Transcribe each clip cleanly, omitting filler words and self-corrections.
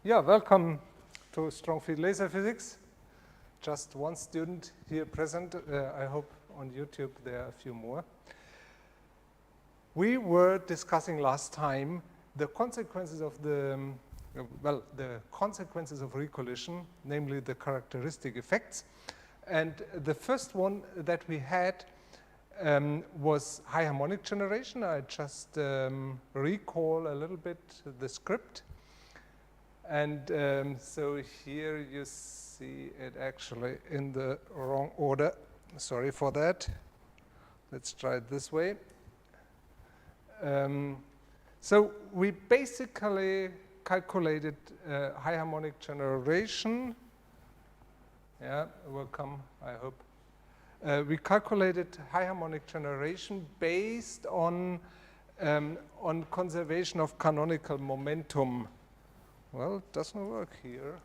Yeah, welcome to Strong Field Laser Physics. Just one student here present. I hope on YouTube there are a few more. We were discussing last time the consequences of the consequences of recollision, namely the characteristic effects. And the first one that we had was high harmonic generation. I just recall a little bit the script. And so here you see it actually in the wrong order. Sorry for that. Let's try it this way. So we basically calculated high harmonic generation. Yeah, it will come, I hope. We calculated high harmonic generation based on conservation of canonical momentum. Well, it doesn't work here,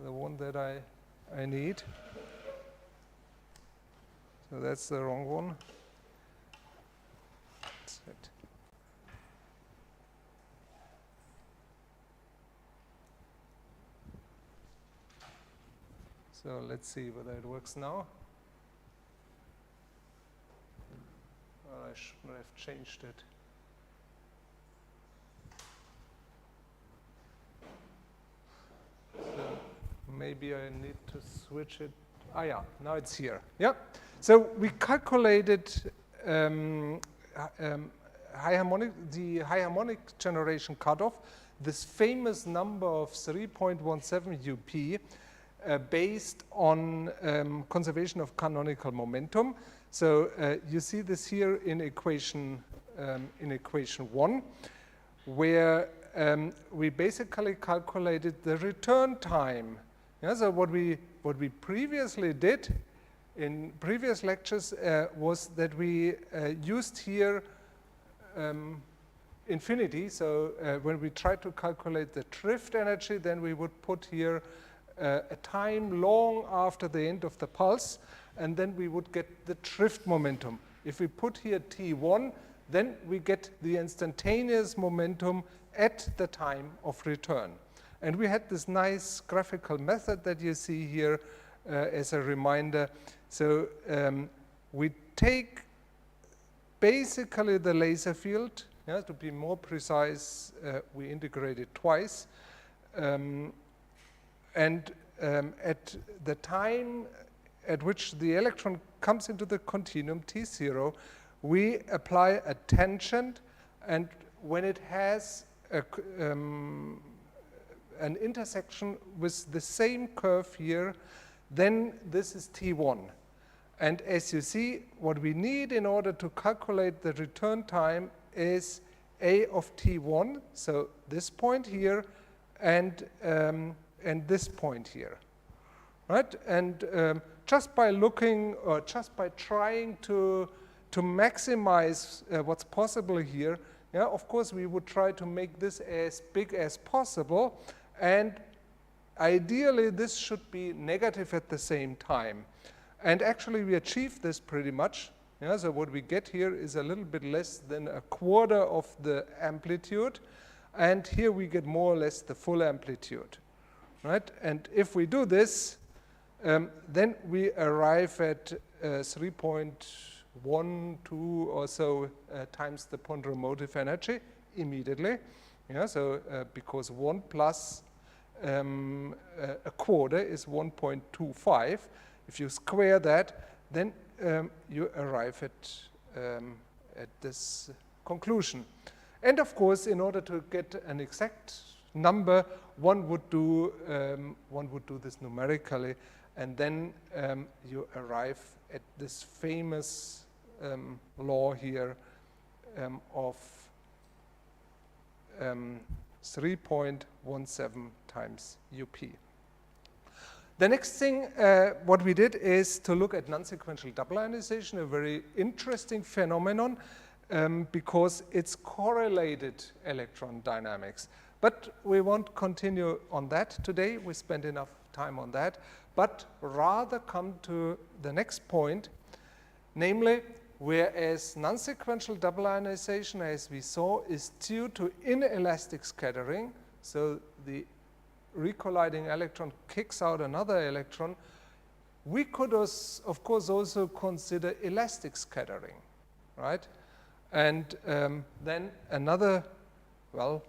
the one that I need. So that's the wrong one. That's it. So let's see whether it works now. Well, I shouldn't have changed it. Maybe I need to switch it. Ah, yeah, now it's here. Yeah. So we calculated the high harmonic generation cutoff, this famous number of 3.17 UP, based on conservation of canonical momentum. So you see this here in equation 1, where we basically calculated the return time. Yeah, so what we previously did in previous lectures was that we used here infinity. So when we tried to calculate the drift energy, then we would put here a time long after the end of the pulse, and then we would get the drift momentum. If we put here t1, then we get the instantaneous momentum at the time of return. And we had this nice graphical method that you see here as a reminder. So we take basically the laser field. Yeah, to be more precise, we integrate it twice. And at the time at which the electron comes into the continuum T0, we apply a tangent, and when it has an intersection with the same curve here, then this is T1. And as you see, what we need in order to calculate the return time is A of T1, so this point here, and this point here, right? And just by looking, or just by trying to maximize what's possible here, yeah, of course we would try to make this as big as possible, and ideally this should be negative at the same time. And actually we achieve this pretty much. Yeah, so what we get here is a little bit less than a quarter of the amplitude, and here we get more or less the full amplitude, right? And if we do this, then we arrive at 3.12 or so times the ponderal motive energy immediately. Yeah, so because 1 plus a quarter is 1.25. If you square that, then you arrive at this conclusion. And of course, in order to get an exact number, one would do this numerically, and then you arrive at this famous law here of 3.17 times UP. The next thing what we did is to look at non-sequential double ionization, a very interesting phenomenon because it's correlated electron dynamics. But we won't continue on that today. We spent enough time on that. But rather come to the next point, namely, whereas non-sequential double ionization, as we saw, is due to inelastic scattering, so the recolliding electron kicks out another electron, we could, of course, also consider elastic scattering, right? And then another, well,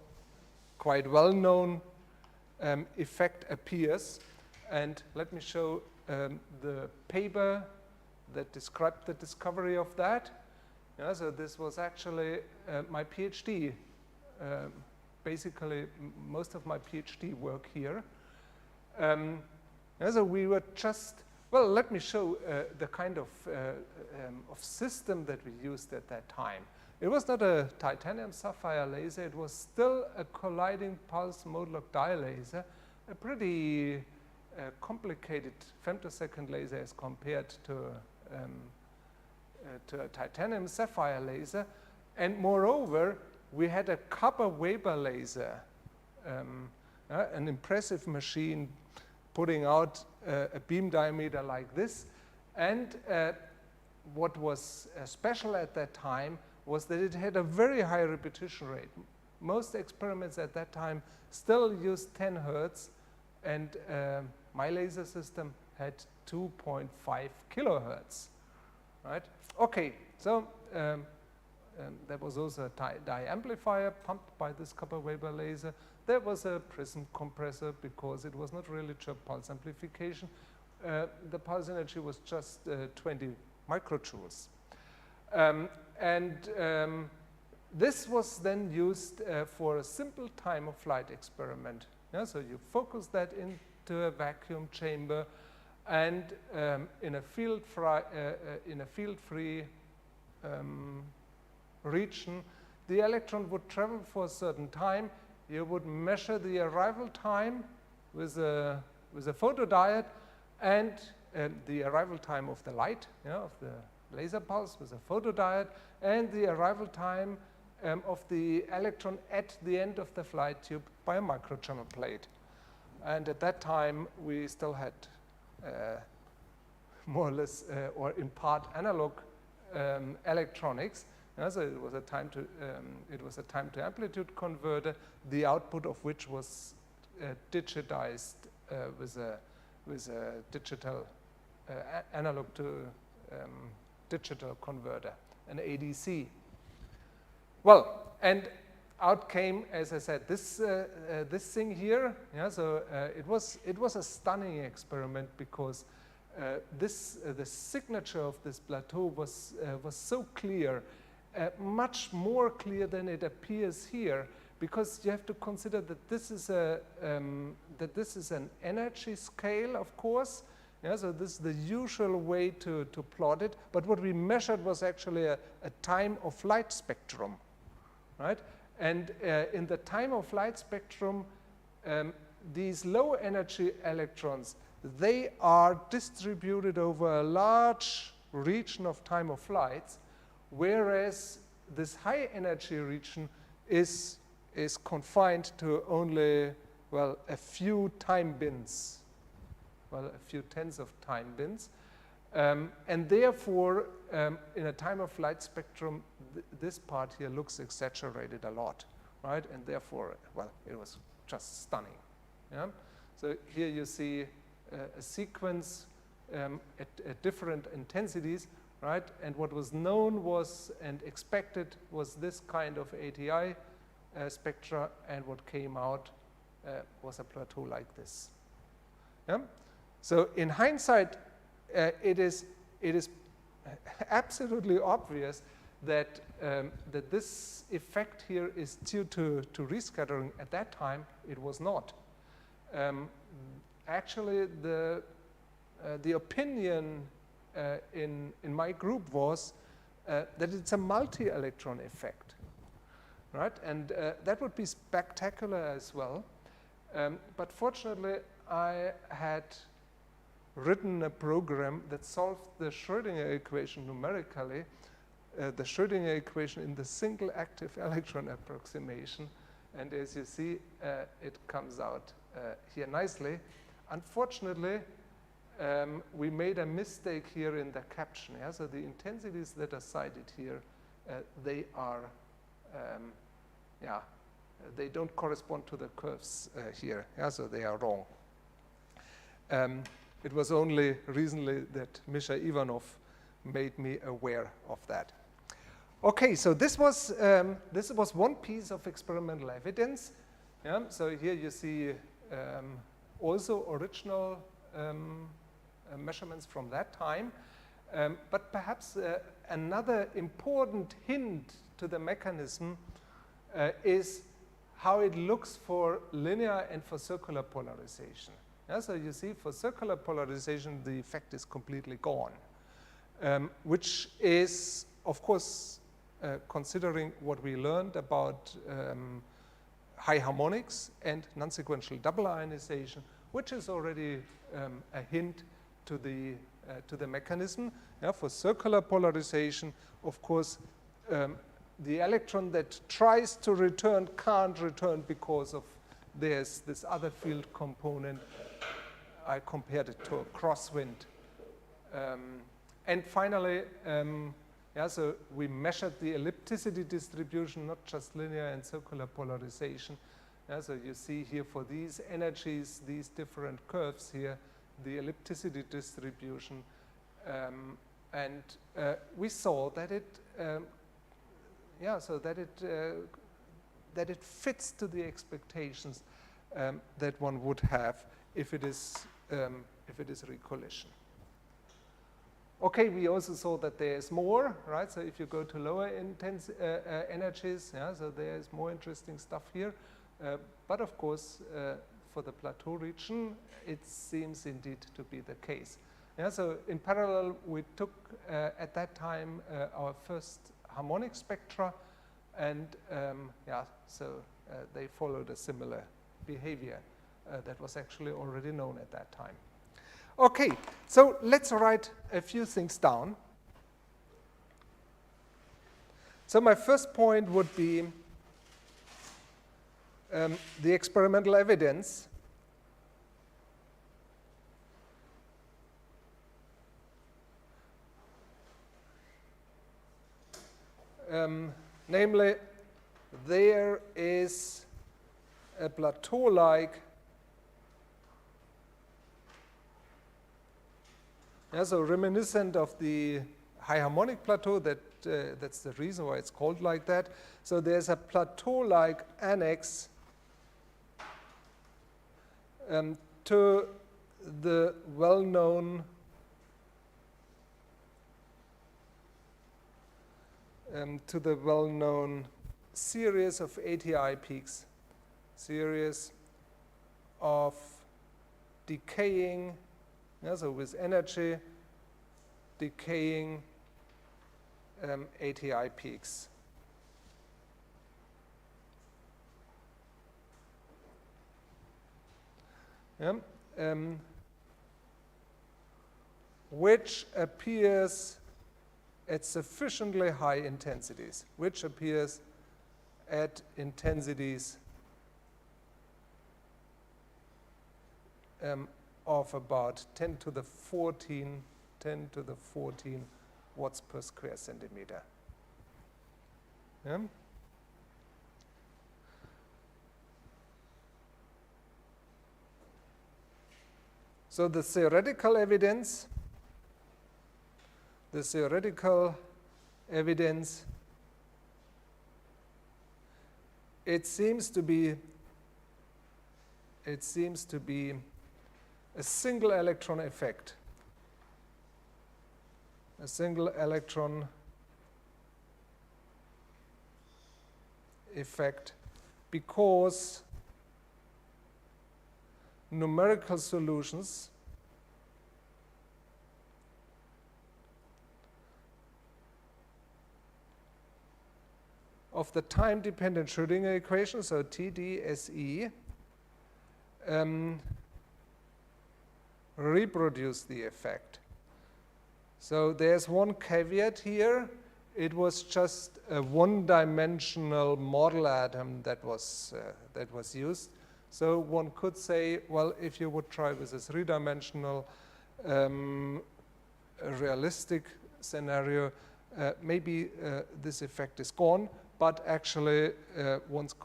quite well-known effect appears. And let me show the paper that described the discovery of that. Yeah, so this was actually my PhD, basically most of my PhD work here. So we were just, well, let me show the kind of system that we used at that time. It was not a titanium sapphire laser, it was still a colliding pulse mode-lock dye laser, a pretty complicated femtosecond laser as compared to a titanium sapphire laser. And moreover, we had a copper Weber laser, an impressive machine putting out a beam diameter like this. And what was special at that time was that it had a very high repetition rate. Most experiments at that time still used 10 Hertz, and my laser system had 2.5 kilohertz, right? Okay, so there was also a dye amplifier pumped by this copper Weber laser. There was a prism compressor because it was not really true pulse amplification. The pulse energy was just 20 microjoules. This was then used for a simple time of flight experiment. Yeah, so you focus that into a vacuum chamber, and in a field-free region, the electron would travel for a certain time. You would measure the arrival time with a photodiode, and the arrival time of the light, of the laser pulse with a photodiode, and the arrival time of the electron at the end of the flight tube by a microchannel plate. And at that time, we still had more or less, or in part, analog electronics. So it was a time to amplitude converter, the output of which was digitized with a digital analog to digital converter, an ADC. Well, and out came, as I said, this thing here. Yeah, so it was a stunning experiment because the signature of this plateau was so clear, much more clear than it appears here, because you have to consider that this is an energy scale, of course. Yeah, so this is the usual way to plot it, but what we measured was actually a time of flight spectrum, right? And in the time of flight spectrum, these low energy electrons, they are distributed over a large region of time of flights, whereas this high energy region is confined to only, well, a few time bins, well, a few tens of time bins. And therefore, in a time of flight spectrum, this part here looks exaggerated a lot, right? And therefore, well, it was just stunning. Yeah? So here you see a sequence at different intensities, right? And what was known was and expected was this kind of ATI spectra, and what came out was a plateau like this. Yeah? So in hindsight, it is absolutely obvious that that this effect here is due to rescattering. At that time, it was not. Actually, the opinion in my group was that it's a multi-electron effect, right? And that would be spectacular as well. But fortunately, I had written a program that solved the Schrödinger equation numerically, the Schrödinger equation in the single active electron approximation. And as you see, it comes out here nicely. Unfortunately, we made a mistake here in the caption. Yeah? So the intensities that are cited here, they are they don't correspond to the curves here, yeah, so they are wrong. It was only recently that Misha Ivanov made me aware of that. Okay, so this was one piece of experimental evidence. Yeah, so here you see also original measurements from that time. But perhaps another important hint to the mechanism is how it looks for linear and for circular polarization. Yeah, so you see for circular polarization, the effect is completely gone, which is, of course, considering what we learned about high harmonics and non-sequential double ionization, which is already a hint to the mechanism. Yeah, for circular polarization, of course, the electron that tries to return can't return because of there's this other field component. I compared it to a crosswind. And finally, yeah, so we measured the ellipticity distribution, not just linear and circular polarization. Yeah, so you see here for these energies, these different curves here, the ellipticity distribution, and we saw that it, yeah, so that it fits to the expectations that one would have if it is recollision. Okay, we also saw that there is more, right? So if you go to lower intense energies, yeah, so there is more interesting stuff here. But of course, for the plateau region, it seems indeed to be the case. Yeah, so in parallel, we took at that time our first harmonic spectra, and yeah, so they followed a similar behavior that was actually already known at that time. Okay, so let's write a few things down. So my first point would be the experimental evidence. Namely, there is a plateau-like, yeah, so reminiscent of the high harmonic plateau, that's the reason why it's called like that. So there's a plateau-like annex to the well-known series of ATI peaks, series of decaying, yeah, so with energy, decaying ATI peaks. Yeah, which appears at sufficiently high intensities, which appears at intensities of about 10 to the 14 watts per square centimeter. Yeah? So the theoretical evidence, it seems to be a single electron effect. A single electron effect because numerical solutions of the time-dependent Schrödinger equation, so TDSE, reproduce the effect. So there's one caveat here. It was just a one-dimensional model atom that was used. So one could say, well, if you would try with a three-dimensional realistic scenario, maybe this effect is gone. but actually once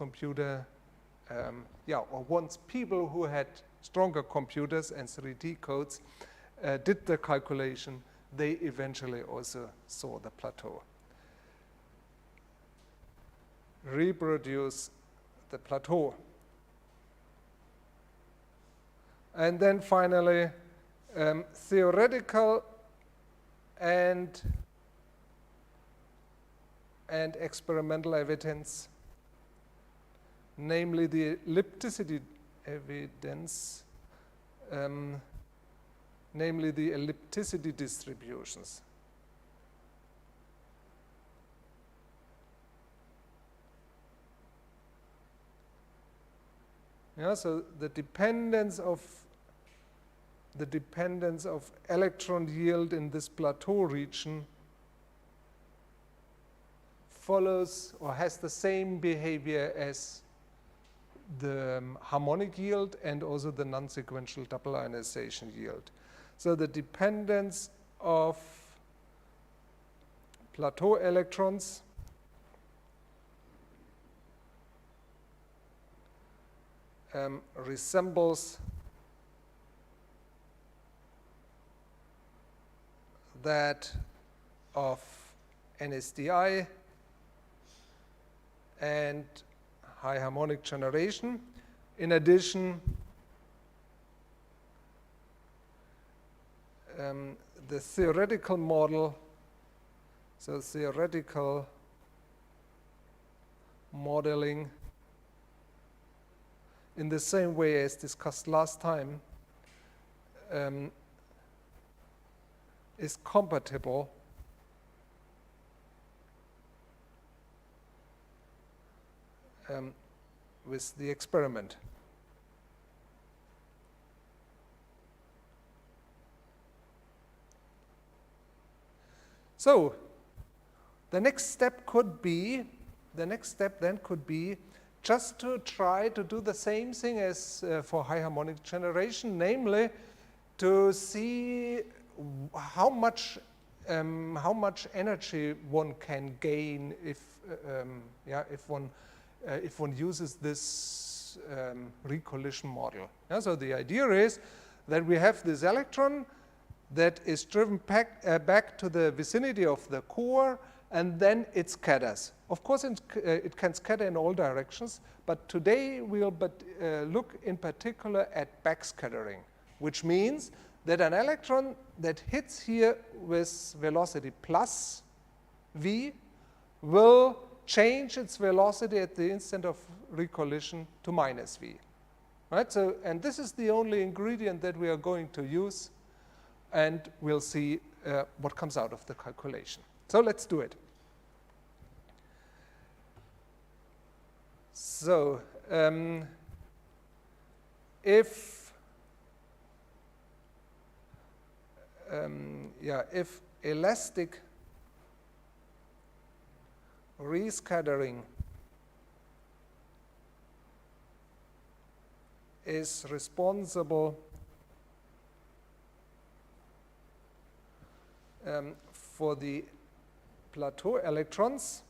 once people who had stronger computers and 3D codes did the calculation, they eventually also saw the plateau. Reproduce the plateau. And then finally, theoretical and experimental evidence, namely the ellipticity evidence, namely the ellipticity distributions. Yeah, so the dependence of electron yield in this plateau region follows or has the same behavior as the harmonic yield and also the non-sequential double ionization yield. So the dependence of plateau electrons resembles that of NSDI and high harmonic generation. In addition, the theoretical model, so theoretical modeling in the same way as discussed last time is compatible with the experiment. So the next step then could be just to try to do the same thing as for high harmonic generation, namely to see how much energy one can gain if one uses this recollision model. Yeah, so the idea is that we have this electron that is driven back to the vicinity of the core, and then it scatters. Of course, it can scatter in all directions, but today we'll look in particular at backscattering, which means that an electron that hits here with velocity plus v will change its velocity at the instant of recollision to minus v. Right? So, and this is the only ingredient that we are going to use, and we'll see what comes out of the calculation. So let's do it. So if elastic rescattering is responsible for the plateau electrons,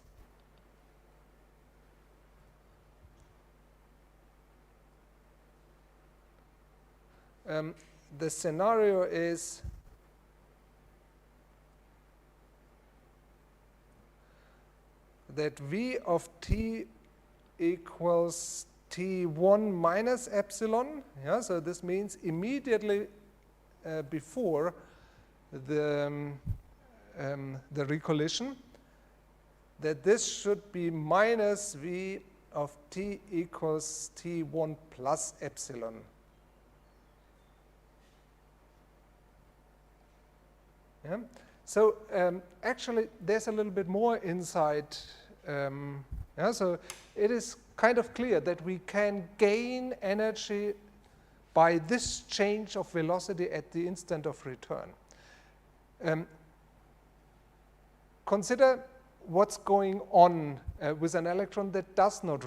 the scenario is that V of t equals T1 minus epsilon. Yeah, so this means immediately before the recollision, that this should be minus V of t equals T1 plus epsilon. Yeah. So actually, there's a little bit more insight. Yeah, so it is kind of clear that we can gain energy by this change of velocity at the instant of return. Consider what's going on with an electron that does not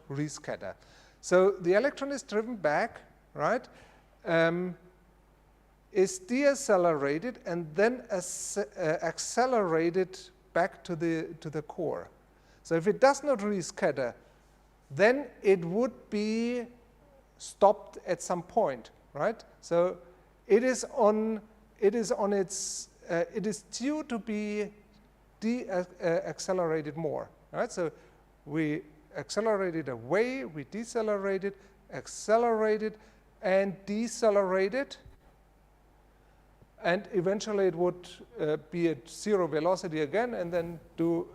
rescatter. So the electron is driven back, right? Is deaccelerated and then accelerated back to the core. So if it does not rescatter, then it would be stopped at some point, right? So it is due to be accelerated more, right? So we accelerated away, we decelerated, accelerated, and decelerated, and eventually it would be at zero velocity again, and then do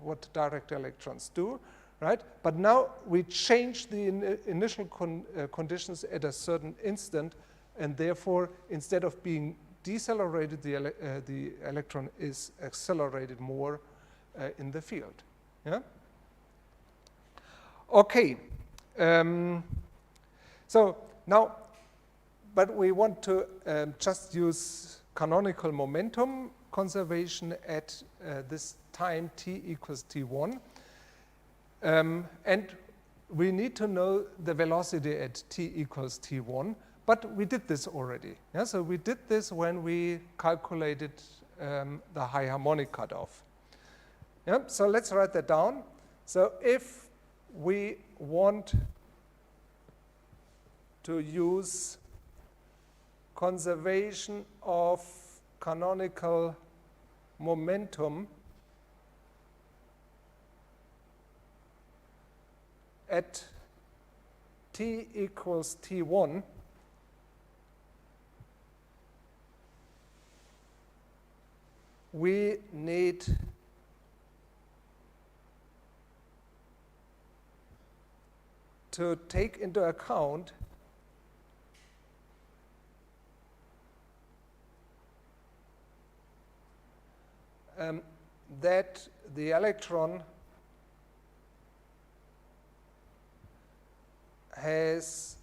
what direct electrons do, right? But now we change the initial conditions at a certain instant, and therefore, instead of being decelerated, the electron is accelerated more in the field. Yeah. Okay. So now, but we want to just use canonical momentum conservation at this time t equals t1. And we need to know the velocity at t equals t1, but we did this already. Yeah? So we did this when we calculated the high harmonic cutoff. Yeah? So let's write that down. So if we want to use conservation of canonical momentum at t equals t1, we need to take into account that the electron has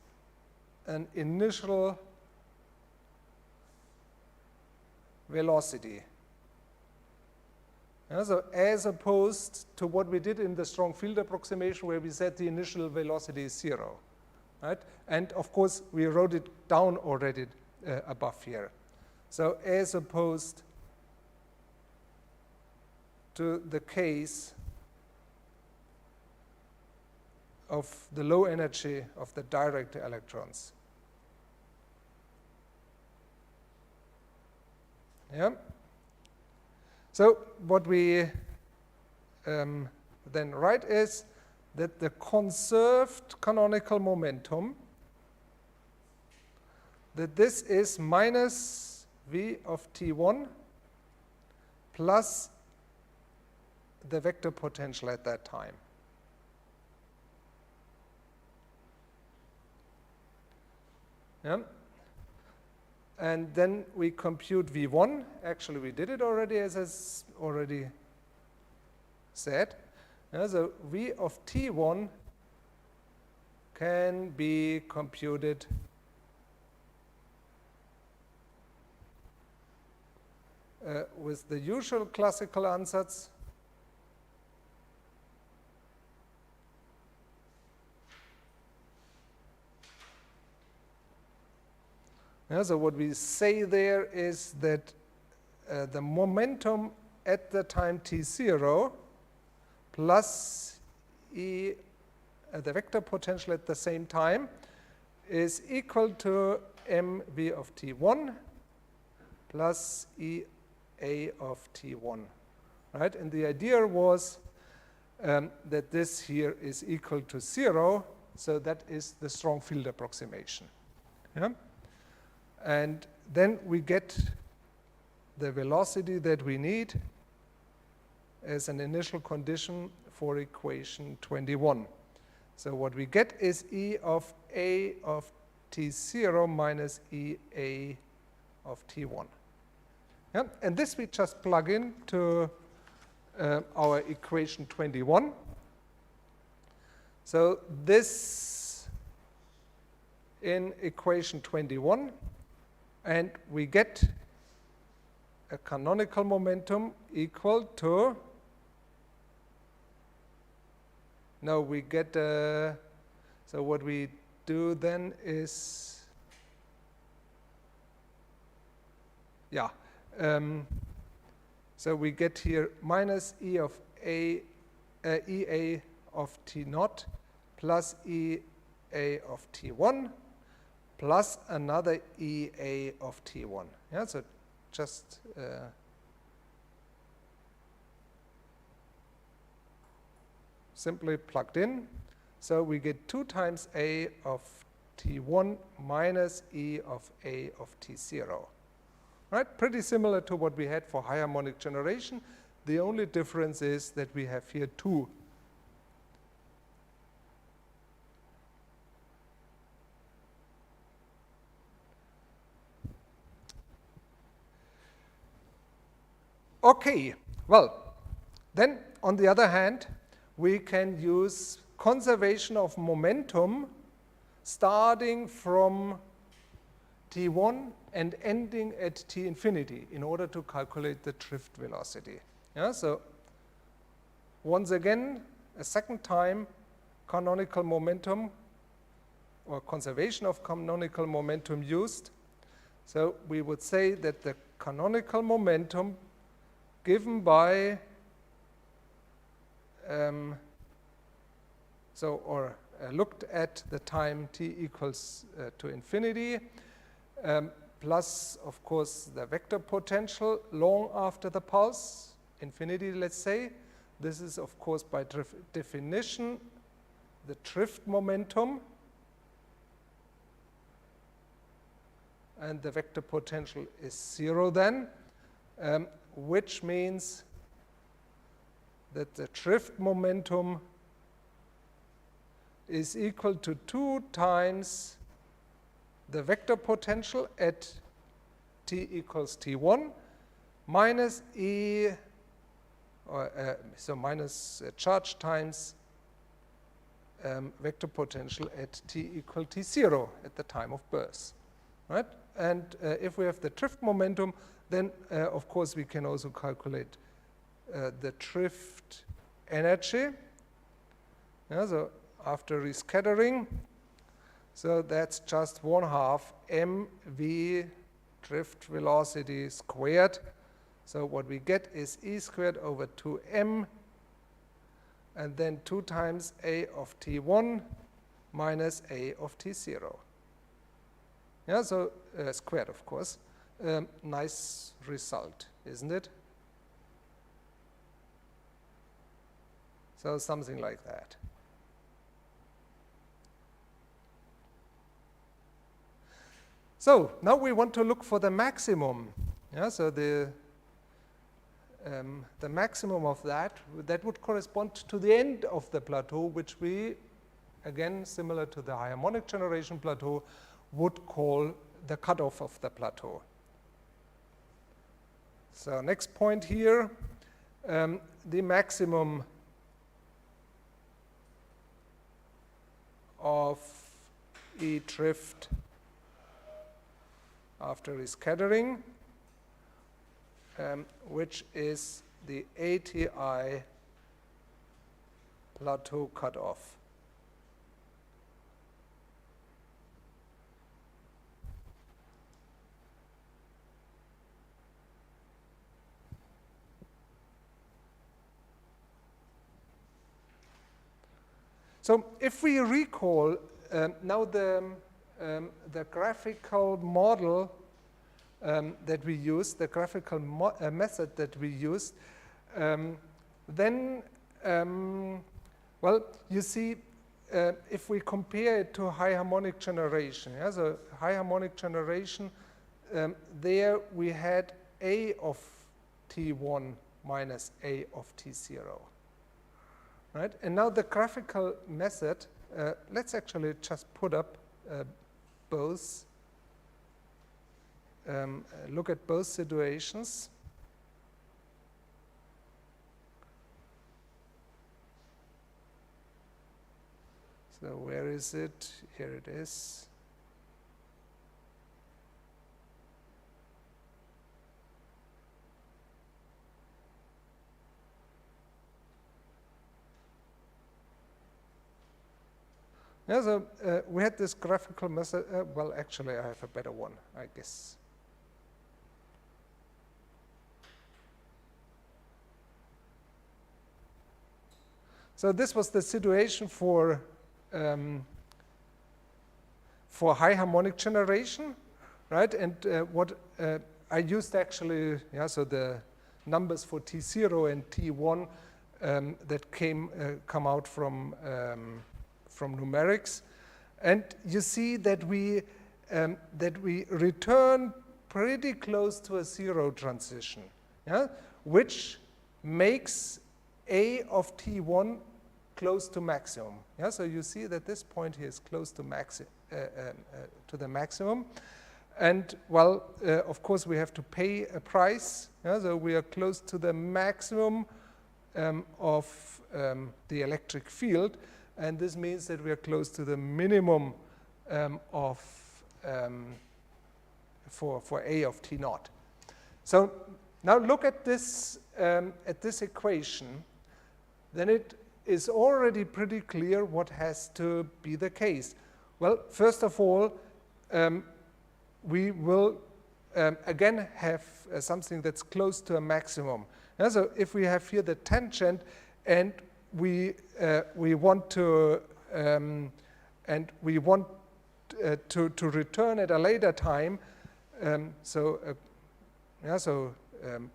an initial velocity. Yeah, so as opposed to what we did in the strong field approximation, where we said the initial velocity is 0, right? And of course, we wrote it down already above here. So as opposed to the case of the low energy of the direct electrons. Yeah. So what we then write is that the conserved canonical momentum, that this is minus v of t1 plus the vector potential at that time. Yeah. And then we compute V1. Actually, we did it already, as I already said. Yeah, so V of T1 can be computed with the usual classical ansatz. Yeah, so what we say there is that the momentum at the time t0 plus E, the vector potential at the same time, is equal to mv of t1 plus Ea of t1. Right? And the idea was that this here is equal to 0, so that is the strong field approximation. Yeah? And then we get the velocity that we need as an initial condition for equation 21. So what we get is E of A of T0 minus Ea of T1. Yeah? And this we just plug into our equation 21. So this in equation 21, and we get a canonical momentum equal to, no, we get, so what we do then is, So we get here minus Ea of T naught plus Ea of T1 plus another Ea of T1. Yeah, so just simply plugged in. So we get 2 times A of T1 minus E of A of T0. Right? Pretty similar to what we had for high harmonic generation. The only difference is that we have here 2. Okay, well, then on the other hand, we can use conservation of momentum starting from T1 and ending at T infinity in order to calculate the drift velocity. Yeah, so once again, a second time, canonical momentum or conservation of canonical momentum used. So we would say that the canonical momentum given by looked at the time t equals to infinity, plus, of course, the vector potential long after the pulse, infinity, let's say. This is, of course, by definition, the drift momentum. And the vector potential is 0 then, which means that the drift momentum is equal to 2 times the vector potential at t equals t1 minus e, so minus charge times vector potential at t equal t0 at the time of birth, right? And if we have the drift momentum, then of course we can also calculate the drift energy. Yeah, so after rescattering, so that's just 1/2 mv drift velocity squared. So what we get is E squared over 2m, and then 2 times A of T1 minus A of T0. Yeah, so squared, of course. Nice result, isn't it? So something like that. So now we want to look for the maximum. Yeah, so the maximum of that would correspond to the end of the plateau, which we, again, similar to the harmonic generation plateau, would call the cutoff of the plateau. So next point here, the maximum of E drift after rescattering, which is the ATI plateau cutoff. So if we recall now the graphical model that we used, the graphical method that we used, then, well, you see, if we compare it to high harmonic generation, yeah, so high harmonic generation, there we had A of T1 minus A of T0. Right? And now the graphical method, let's actually just put up both, look at both situations. So where is it? Here it is. Yeah, so we had this graphical method. Well, actually, I have a better one, I guess. So this was the situation for high harmonic generation, right? And what I used actually, yeah, so the numbers for T0 and T1 that come out from numerics. And you see that we return pretty close to a zero transition, yeah? Which makes A of T1 close to maximum. Yeah? So you see that this point here is close to the maximum. And, well, of course, we have to pay a price. Yeah? So we are close to the maximum of the electric field. And this means that we are close to the minimum for A of T naught. So now look at this equation. Then it is already pretty clear what has to be the case. Well, first of all, we will again have something that's close to a maximum. Yeah, so if we have here the tangent, and we want to return at a later time,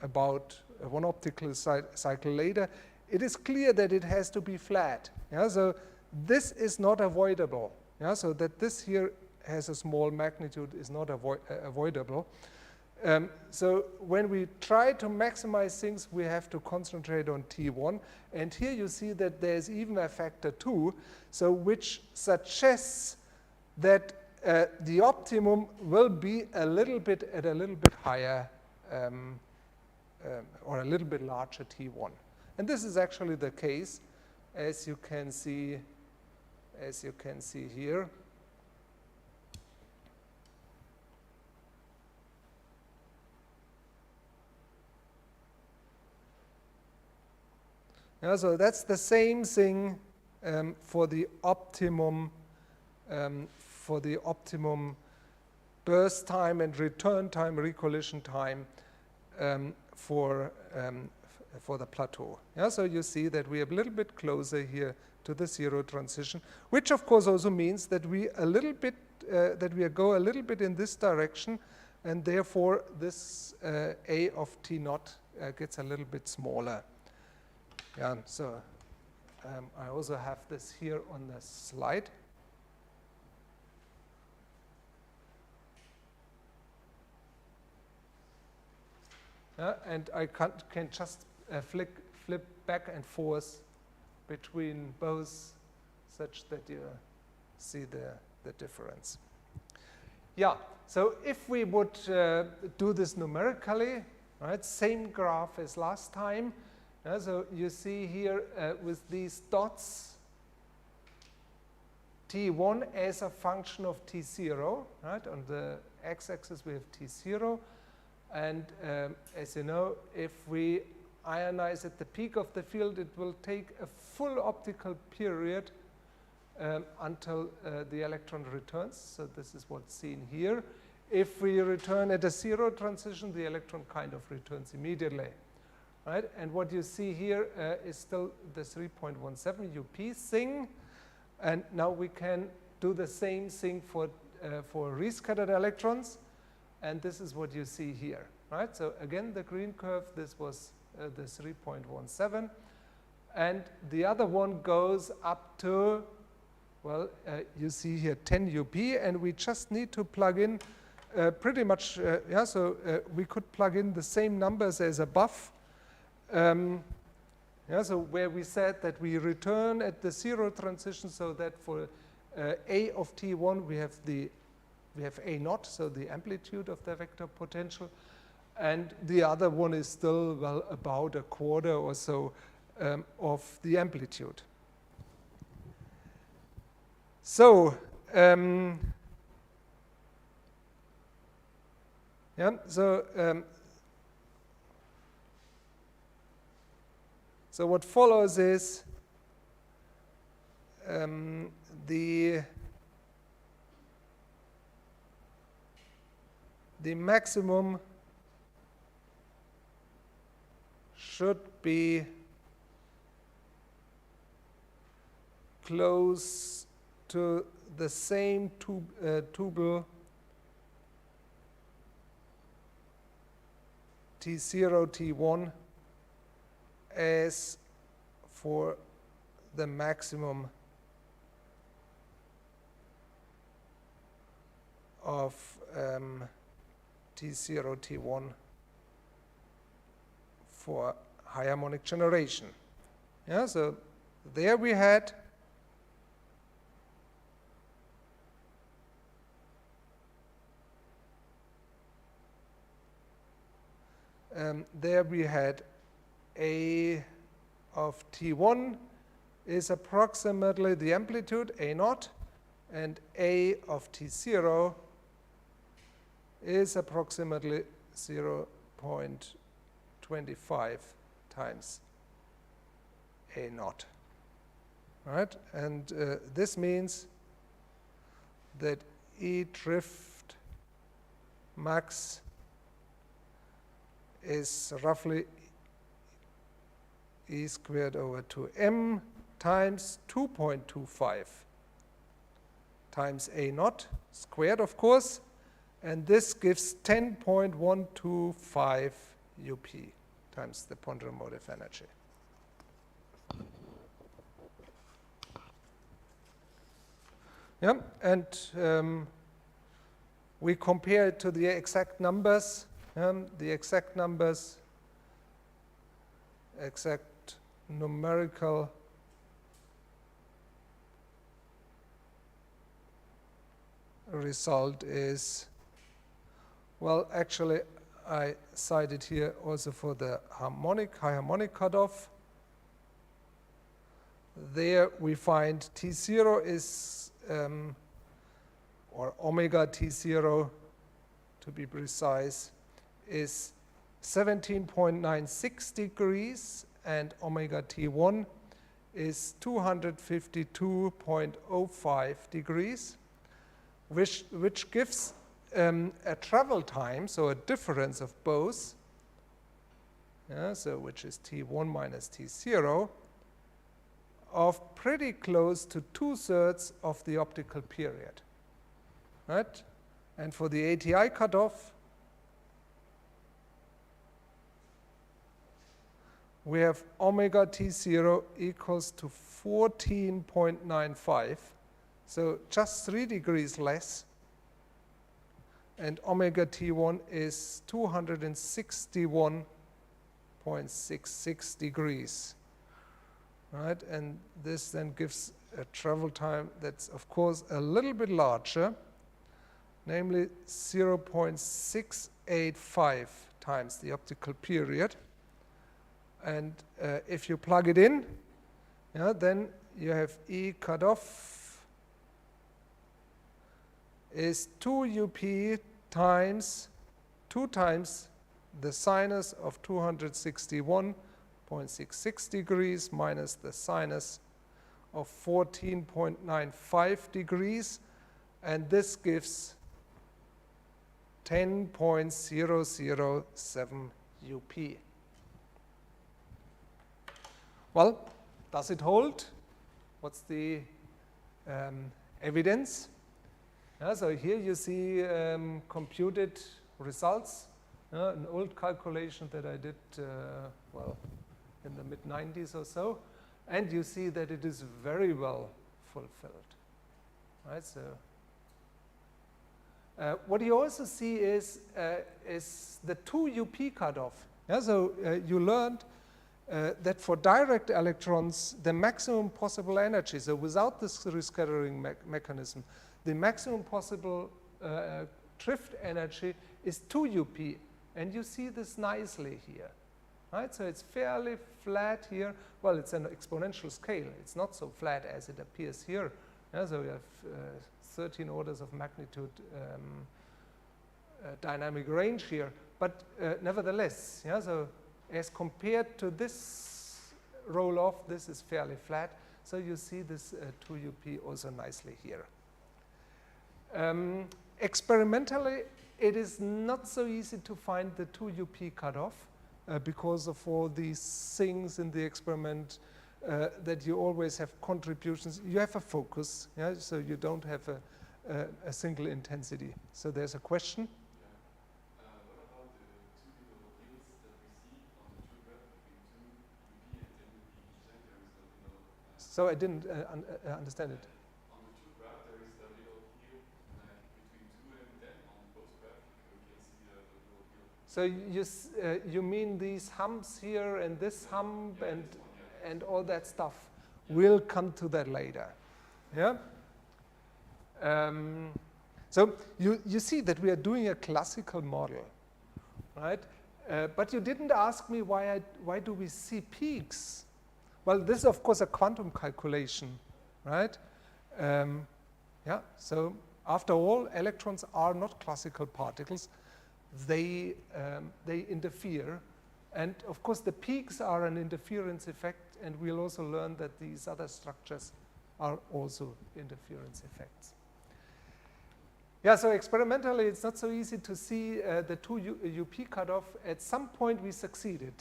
about one optical cycle later, it is clear that it has to be flat. Yeah, so this is not avoidable. Yeah, so that this here has a small magnitude is not avoidable. So when we try to maximize things, we have to concentrate on T1. And here you see that there's even a factor 2, so which suggests that the optimum will be at a little bit higher or a little bit larger T1. And this is actually the case, as you can see here. Yeah, so that's the same thing for the optimum burst time and return time, recollision time for the plateau. Yeah, so you see that we are a little bit closer here to the zero transition, which of course also means that we go a little bit in this direction, and therefore this A of T naught gets a little bit smaller. Yeah, so I also have this here on the slide. And I can just flip back and forth between both, such that you see the difference. Yeah, so if we would do this numerically, right, same graph as last time. So you see here with these dots, T1 as a function of T0, right? On the x-axis we have T0. And as you know, if we ionize at the peak of the field, it will take a full optical period until the electron returns. So this is what's seen here. If we return at a zero transition, the electron kind of returns immediately. Right? And what you see here is still the 3.17 UP thing. And now we can do the same thing for rescattered electrons. And this is what you see here. Right? So again, the green curve, this was the 3.17. And the other one goes up to, well, you see here 10 UP. And we just need to plug in pretty much, so we could plug in the same numbers as above. So where we said that we return at the zero transition, so that for A of T1 we have A naught, so the amplitude of the vector potential, and the other one is still, well, about a quarter or so of the amplitude. So so what follows is the maximum should be close to the same tubal T0, T1 as for the maximum of T0, T1 for high harmonic generation. Yeah, so there we had A of T1 is approximately the amplitude A0, and A of T0 is approximately 0.25 times A0. Right? And this means that E drift max is roughly E squared over 2m times 2.25 times A0 squared, of course, and this gives 10.125 UP times the ponderal motive energy. Yeah, and we compare it to the exact numbers. The exact numbers, exact numerical result is, well, actually, I cited here also for the high harmonic cutoff. There we find T0 is, or omega T0 to be precise, is 17.96 degrees, and omega T1 is 252.05 degrees, which gives a travel time, so a difference of both, so which is T1 minus T0, of pretty close to 2/3 of the optical period, right? And for the ATI cutoff, we have omega T0 equals to 14.95, so just 3 degrees less, and omega T1 is 261.66 degrees, right? And this then gives a travel time that's, of course, a little bit larger, namely 0.685 times the optical period. And if you plug it in, then you have E cutoff is 2 UP times 2 times the sinus of 261.66 degrees minus the sinus of 14.95 degrees, and this gives 10.007 UP. Well, does it hold? What's the evidence? So here you see computed results, an old calculation that I did, well, in the mid-90s or so, and you see that it is very well fulfilled, right? So what you also see is the 2 UP cutoff. So you learned that for direct electrons, the maximum possible energy, so without this rescattering mechanism, the maximum possible drift energy is 2 UP, and you see this nicely here, right? So it's fairly flat here. Well, it's an exponential scale. It's not so flat as it appears here. So we have 13 orders of magnitude dynamic range here, but nevertheless, so as compared to this roll-off, this is fairly flat. So you see this 2 UP also nicely here. Experimentally, it is not so easy to find the 2 UP cutoff because of all these things in the experiment, that you always have contributions. You have a focus, yeah, so you don't have a single intensity. So there's a question. What about the two little hills that we see on the true graph between 2 UP and 10 UP? Each time there is a little. So I didn't understand it. On the true graph, there is a little hill between 2 and 10 on both graphs. We can see the little hill. So you mean these humps here and this hump and all that stuff? Yeah. We'll come to that later. Yeah. So you see that we are doing a classical model, right? But you didn't ask me why do we see peaks? Well, this is of course a quantum calculation, right? Yeah. So after all, electrons are not classical particles. They interfere, and of course the peaks are an interference effect, and we'll also learn that these other structures are also interference effects. Yeah, so experimentally it's not so easy to see the 2 UP cutoff. At some point we succeeded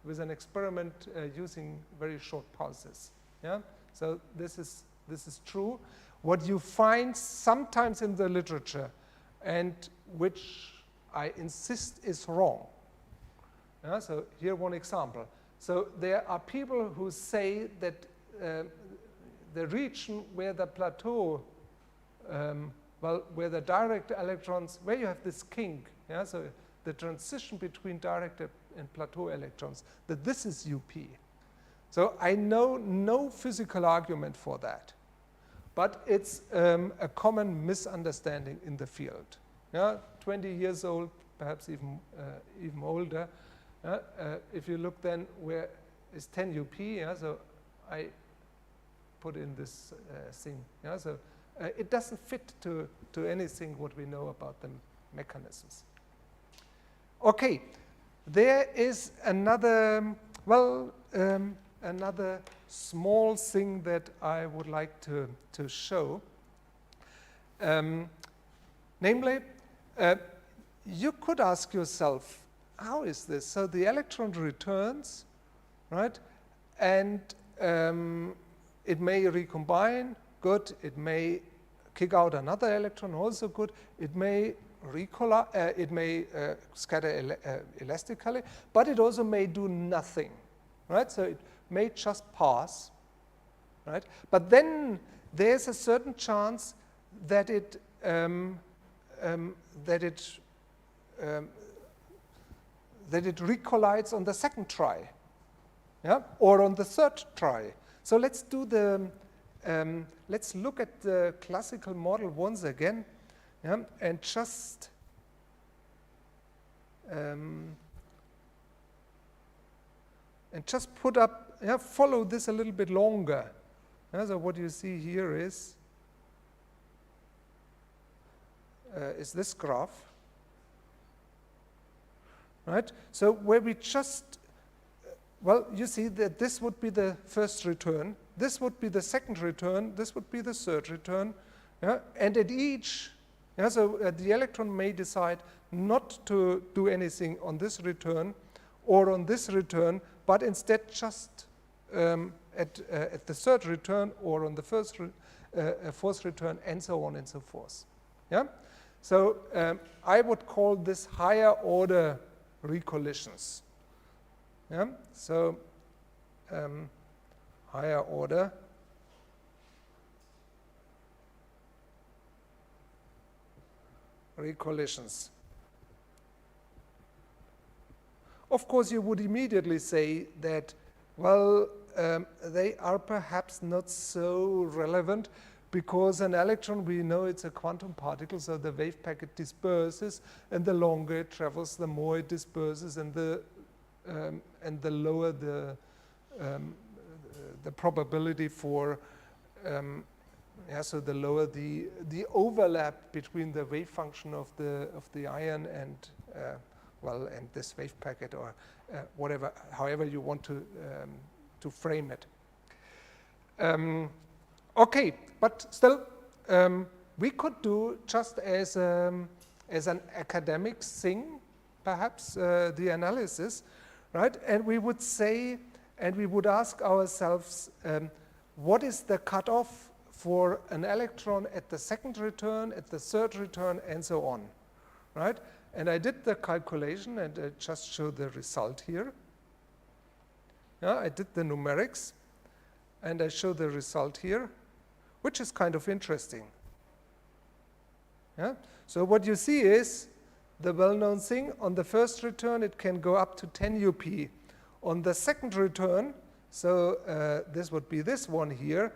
with an experiment using very short pulses. Yeah, so this is true. What you find sometimes in the literature, and which I insist is wrong. Yeah, so here one example. So there are people who say that the region where the plateau, where the direct electrons, where you have this kink, yeah, so the transition between direct and plateau electrons, that this is UP. So I know no physical argument for that, but it's a common misunderstanding in the field. Yeah, 20 years old, perhaps even older. If you look then where is 10 UP, yeah, so I put in this thing. Yeah, so it doesn't fit to anything what we know about the mechanisms. Okay, there is another, another small thing that I would like to show. Namely, you could ask yourself, how is this? So the electron returns, right? And it may recombine, good. It may kick out another electron, also good. It may scatter elastically, but it also may do nothing, right? So it may just pass, right? But then there's a certain chance that it recollides on the second try, yeah, or on the third try. So let's do the let's look at the classical model once again, yeah, and just put up, yeah, follow this a little bit longer. Yeah, so what you see here is this graph, right? So where we just, well, you see that this would be the first return, this would be the second return, this would be the third return, yeah? And at each, yeah, so the electron may decide not to do anything on this return or on this return, but instead just at the third return or on the fourth return, and so on and so forth. Yeah? So I would call this higher order recollisions. Yeah? So higher order recollisions. Of course, you would immediately say that, well, they are perhaps not so relevant because an electron, we know it's a quantum particle, so the wave packet disperses, and the longer it travels, the more it disperses, and the lower the probability for, so the lower the overlap between the wave function of the ion and and this wave packet, or whatever, however you want to frame it. Okay, but still, we could do just as an academic thing, perhaps the analysis, right? And we would say, and we would ask ourselves, what is the cutoff for an electron at the second return, at the third return, and so on, right? And I did the calculation, and I just showed the result here. Yeah, I did the numerics, and I show the result here, which is kind of interesting. Yeah? So what you see is the well-known thing. On the first return, it can go up to 10 UP. On the second return, so this would be this one here,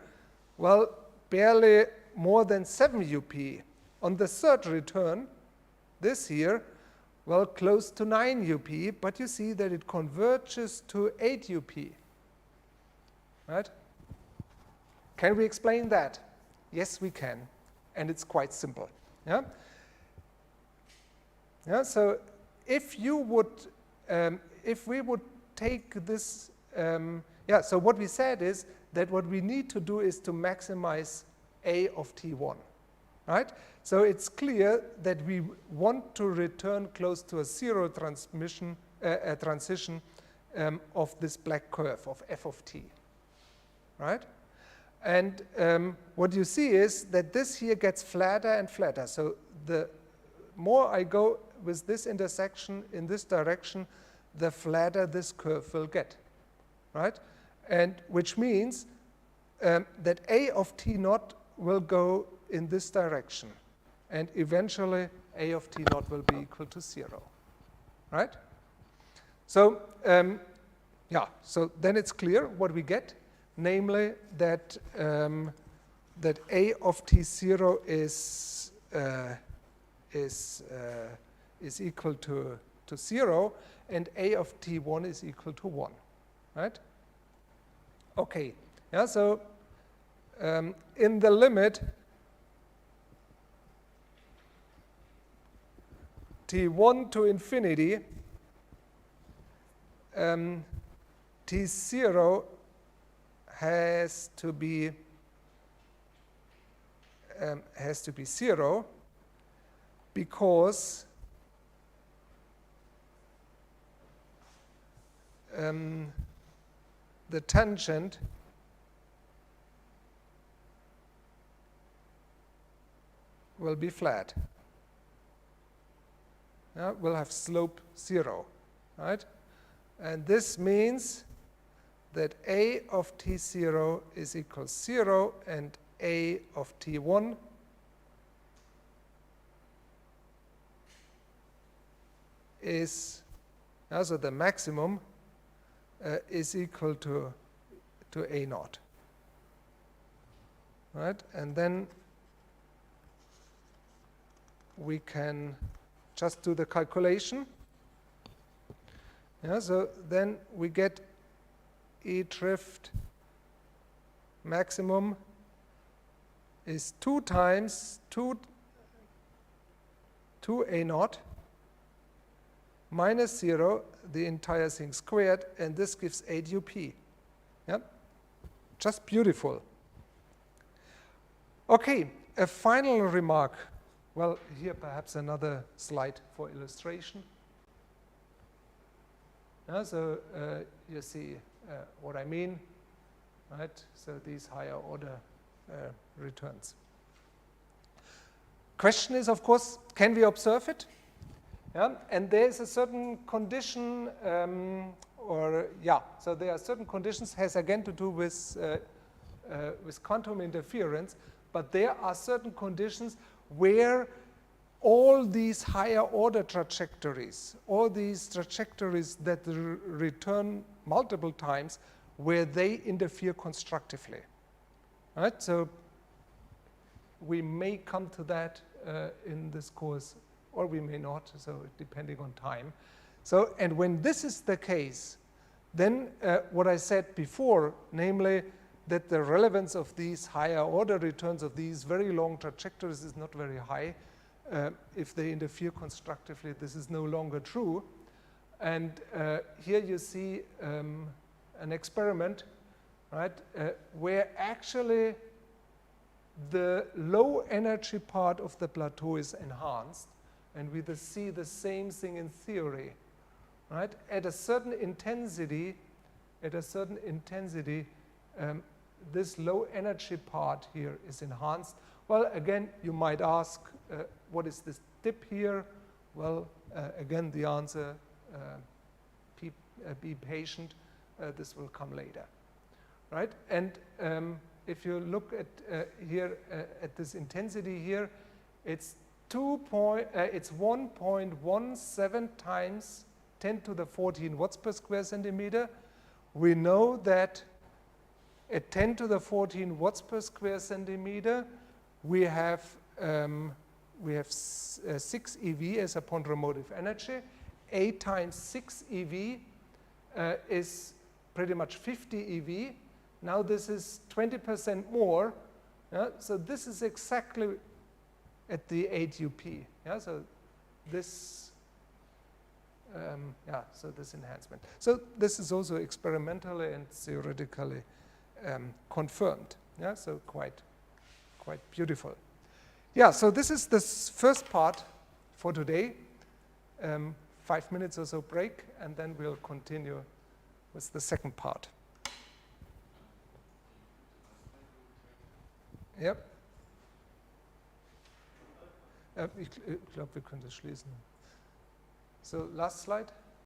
well, barely more than 7 UP. On the third return, this here, well, close to 9 UP, but you see that it converges to 8 UP, right? Can we explain that? Yes, we can, and it's quite simple. Yeah. Yeah. So if you would, if we would take this, yeah. So what we said is that what we need to do is to maximize A of T1, right? So it's clear that we want to return close to a zero transition of this black curve of f of t, right? And what you see is that this here gets flatter and flatter. So the more I go with this intersection in this direction, the flatter this curve will get, right? And which means that A of T naught will go in this direction. And eventually, A of T naught will be equal to 0, right? So, yeah, so then it's clear what we get, namely that, that A of T0 is equal to 0, and A of T1 is equal to 1, right? Okay, yeah, so in the limit T1 to infinity, T0 has to be 0 because the tangent will be flat. Yeah, we'll have slope 0, right? And this means that A of T0 is equal to 0 and A of T1 is, so the maximum is equal to A naught, right? And then we can just do the calculation. Yeah, so then we get E drift maximum is 2 times 2 A naught minus 0, the entire thing squared, and this gives 8 UP. Yeah, just beautiful. Okay, a final remark. Well, here perhaps another slide for illustration. So you see what I mean, right? So these higher order returns. Question is, of course, can we observe it? Yeah? And there is a certain condition, so there are certain conditions, has again to do with quantum interference, but there are certain conditions where all these higher order trajectories, all these trajectories that return multiple times, where they interfere constructively, right? So we may come to that in this course, or we may not, so depending on time. So, and when this is the case, then what I said before, namely that the relevance of these higher order returns of these very long trajectories is not very high. If they interfere constructively, this is no longer true. And here you see an experiment, right, where actually the low energy part of the plateau is enhanced, and we see the same thing in theory, right? At a certain intensity, at a certain intensity, this low energy part here is enhanced. Well, again, you might ask, what is this dip here? Well, again, the answer, be patient, this will come later, right? And if you look at here at this intensity here, it's 1.17 times 10 to the 14 watts per square centimeter. We know that at 10 to the 14 watts per square centimeter, we have 6 eV as a ponderomotive energy. 8 times 6 eV is pretty much 50 eV. Now this is 20% more. Yeah? So this is exactly at the 8 UP. Yeah? So this, so this enhancement. So this is also experimentally and theoretically confirmed. Yeah? So quite beautiful. Yeah, so this is the first part for today. 5 minutes or so break, and then we'll continue with the second part. Yep. Ich glaube, wir können das schließen. So, last slide.